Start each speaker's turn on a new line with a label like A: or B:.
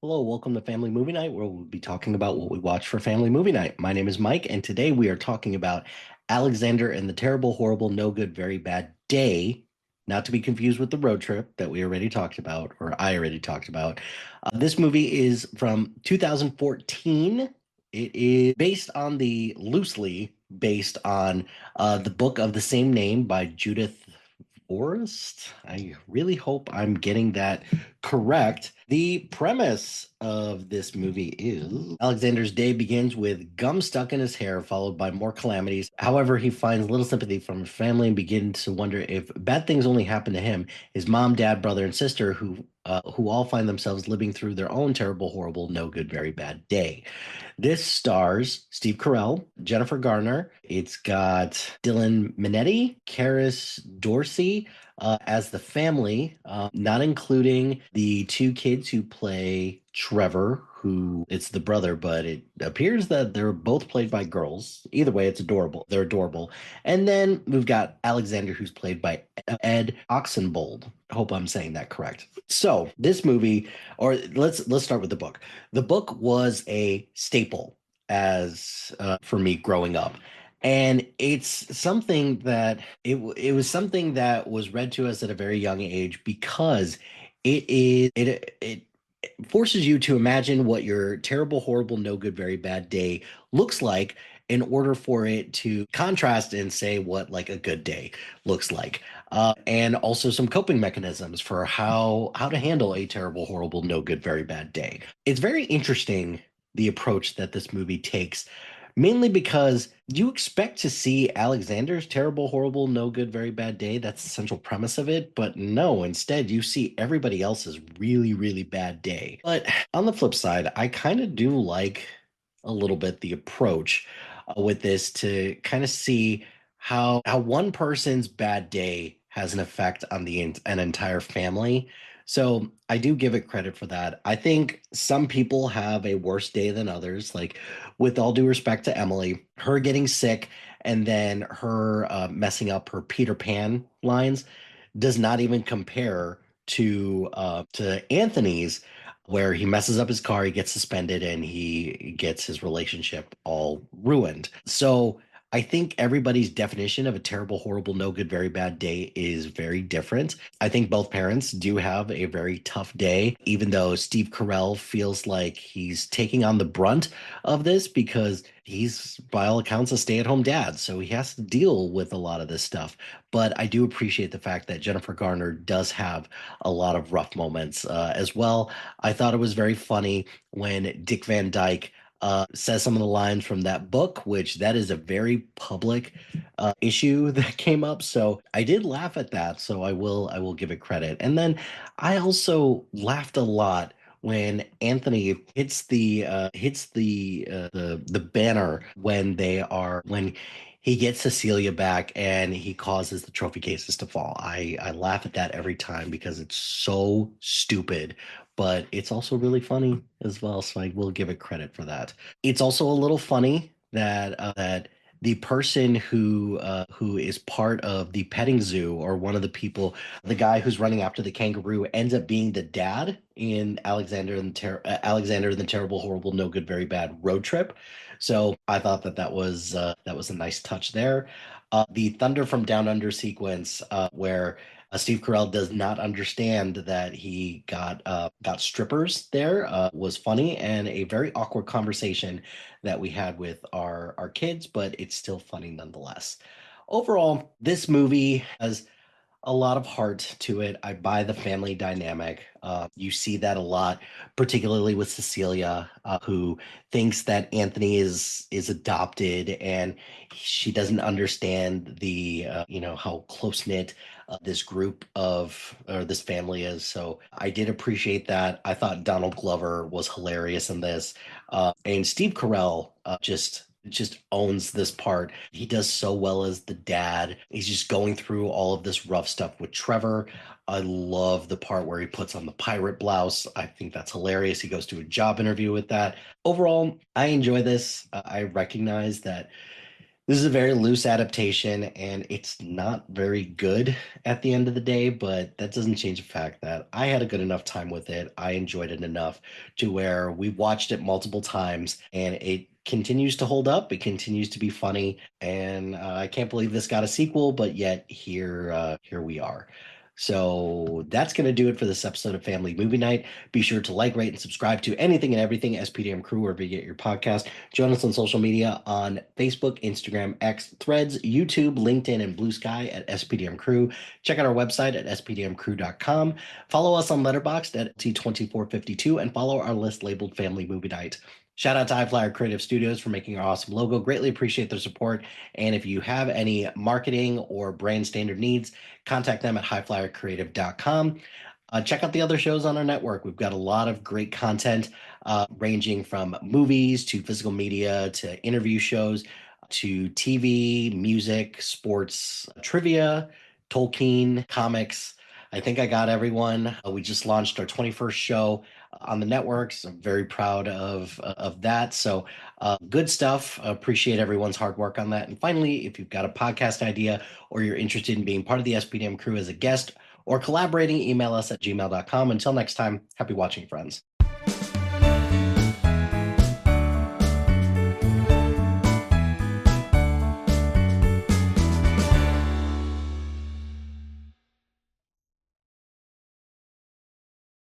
A: Hello, welcome to Family Movie Night, where we'll be talking about what we watch for Family Movie Night. My name is Mike, and today we are talking about Alexander and the Terrible, Horrible, No Good, Very Bad Day, not to be confused with the road trip that we already talked about, or I already talked about. This movie is from 2014. It is loosely based on the book of the same name by Judith Forrest. I really hope I'm getting that correct. The premise of this movie is Alexander's day begins with gum stuck in his hair, followed by more calamities. However, he finds little sympathy from his family and begins to wonder if bad things only happen to him, his mom, dad, brother, and sister, who all find themselves living through their own terrible, horrible, no good, very bad day. This stars Steve Carell, Jennifer Garner. It's got Dylan Minetti, Karis Dorsey as the family, not including the two kids who play Trevor, who it's the brother, but it appears that they're both played by girls. Either way, it's adorable. They're adorable. And then we've got Alexander, who's played by Ed Oxenbould. I hope I'm saying that correct. So this movie, or let's start with the book. The book was a staple as for me growing up, and it's something that it was something that was read to us at a very young age because it forces you to imagine what your terrible, horrible, no good, very bad day looks like in order for it to contrast and say what like a good day looks like. And also some coping mechanisms for how to handle a terrible, horrible, no good, very bad day. It's very interesting the approach that this movie takes, mainly because you expect to see Alexander's terrible, horrible, no good, very bad day. That's the central premise of it. But no, instead, you see everybody else's really, really bad day. But on the flip side, I kind of do like a little bit the approach with this to kind of see how one person's bad day has an effect on an entire family. So I do give it credit for that. I think some people have a worse day than others. Like, with all due respect to Emily, her getting sick and then her messing up her Peter Pan lines does not even compare to Anthony's, where he messes up his car, he gets suspended, and he gets his relationship all ruined. So I think everybody's definition of a terrible, horrible, no good, very bad day is very different. I think both parents do have a very tough day, even though Steve Carell feels like he's taking on the brunt of this because he's, by all accounts, a stay-at-home dad. So he has to deal with a lot of this stuff. But I do appreciate the fact that Jennifer Garner does have a lot of rough moments as well. I thought it was very funny when Dick Van Dyke says some of the lines from that book, which that is a very public issue that came up. So I did laugh at that. So I will give it credit. And then I also laughed a lot when Anthony hits the banner when he gets Cecilia back and he causes the trophy cases to fall. I laugh at that every time because it's so stupid, but it's also really funny as well. So I will give it credit for that. It's also a little funny that the person who is part of the petting zoo, or one of the people, the guy who's running after the kangaroo, ends up being the dad in Alexander and the Terrible, Horrible, No Good, Very Bad Road Trip. So I thought that was a nice touch there. The Thunder from Down Under sequence, where Steve Carell does not understand that he got strippers there, was funny, and a very awkward conversation that we had with our kids, but it's still funny nonetheless. Overall, this movie has a lot of heart to it. I buy the family dynamic. You see that a lot, particularly with Cecilia, who thinks that Anthony is adopted, and she doesn't understand the how close knit this group of or this family is. So I did appreciate that. I thought Donald Glover was hilarious in this, and Steve Carell just owns this part. He does so well as the dad. He's just going through all of this rough stuff with Trevor. I love the part where he puts on the pirate blouse. I think that's hilarious. He goes to a job interview with that. Overall, I enjoy this. I recognize that This is a very loose adaptation, and it's not very good at the end of the day, but that doesn't change the fact that I had a good enough time with it. I enjoyed it enough to where we watched it multiple times, and it continues to hold up. It continues to be funny, and I can't believe this got a sequel, but yet here we are. So that's going to do it for this episode of Family Movie Night. Be sure to like, rate, and subscribe to anything and everything SPDM Crew wherever you get your podcast. Join us on social media on Facebook, Instagram, X, Threads, YouTube, LinkedIn, and Blue Sky at SPDM Crew. Check out our website at spdmcrew.com. Follow us on Letterboxd at T2452 and follow our list labeled Family Movie Night. Shout out to iFlyer Creative Studios for making our awesome logo. Greatly appreciate their support. And if you have any marketing or brand standard needs, contact them at highflyercreative.com. Check out the other shows on our network. We've got a lot of great content ranging from movies to physical media to interview shows to TV, music, sports, trivia, Tolkien, comics. I think I got everyone. We just launched our 21st show on the networks. I'm very proud of that. So good stuff. Appreciate everyone's hard work on that. And finally, if you've got a podcast idea or you're interested in being part of the SPDM crew as a guest or collaborating, email us at gmail.com. Until next time, happy watching, friends.